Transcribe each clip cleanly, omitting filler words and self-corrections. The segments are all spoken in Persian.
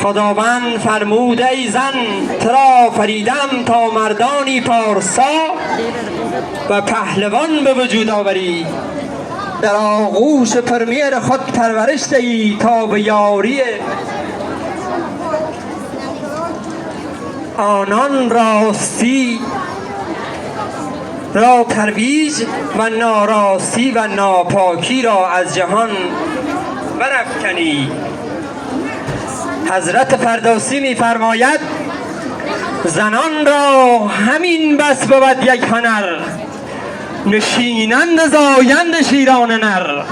خداوند فرمود ای زن ترا فریدم تا مردانی پارسا و پهلوان به وجود آوری، در آغوش پرمیر خود پرورش دهی تا به یاری آنان راستی را ترویج و ناراستی و ناپاکی را از جهان برافکنی. حضرت فردوسی می‌فرماید زنان را همین بس بود یک هنر، نشینند زایند شیران نر.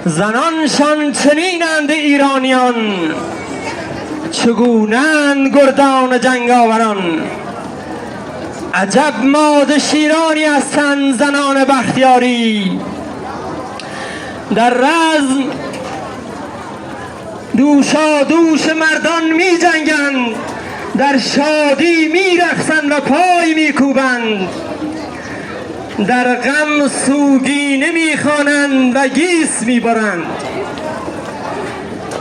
زنانشان چنینند ایرانیان، چگونند گردان جنگاوران. عجب ماده شیرانی هستند زنان بختیاری، در رزم دوشا دوش مردان می جنگند، در شادی می رقصند و پای می کوبند. در غم سوگینه می خوانند و گیس می برند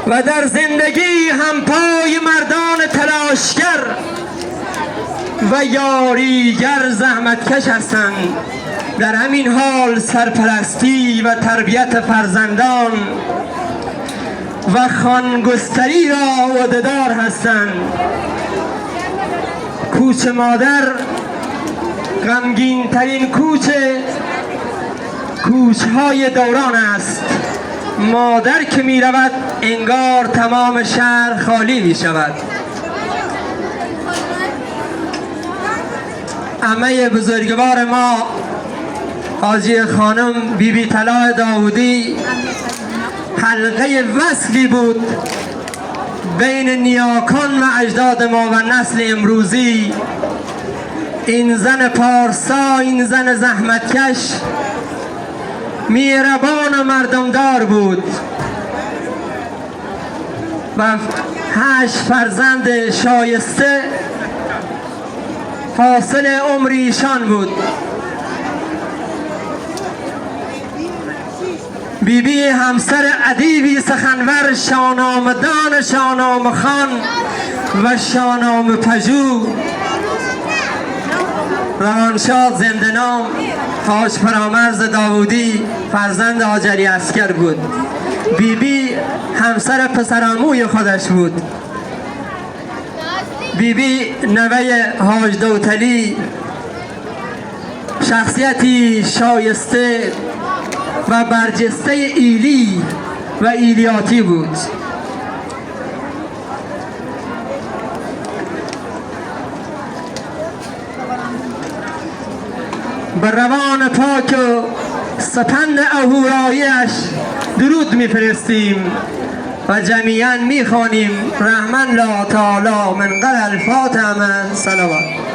و در زندگی هم پای مردان تلاشگر و یاریگر زحمتکش هستند. در همین حال سرپرستی و تربیت فرزندان و خانگستری را عهده‌دار هستند. کوچ مادر غمگین ترین کوچهای دوران است. مادر که می رود انگار تمام شهر خالی می شود. عمه بزرگوار ما حاجی خانم بیبی طلای داودی حلقه وصلی بود بین نیاکان و اجداد ما و نسل امروزی. این زن پارسا، این زن زحمتکش، مهربان و مردمدار بود و 8 فرزند شایسته حاصل عمر ایشان بود. بیبی همسر ادیبی سخنور، شاهنامه‌دان، شاهنامه‌خوان و شاهنامه پژوه، روانشاد زنده‌نام حاج فرامرز داودی فرزند هاجری عسکر بود. بیبی همسر پسرعموی خودش بود. بیبی نوه حاج دوتلی، شخصیتی شایسته و برجسته ایلی و ایلیاتی بود. به روان پاک و سپند اهورایی‌اش درود میفرستیم و جمیعاً میخوانیم رحمن الله تعالی من قبل الفاتحه من صلوات.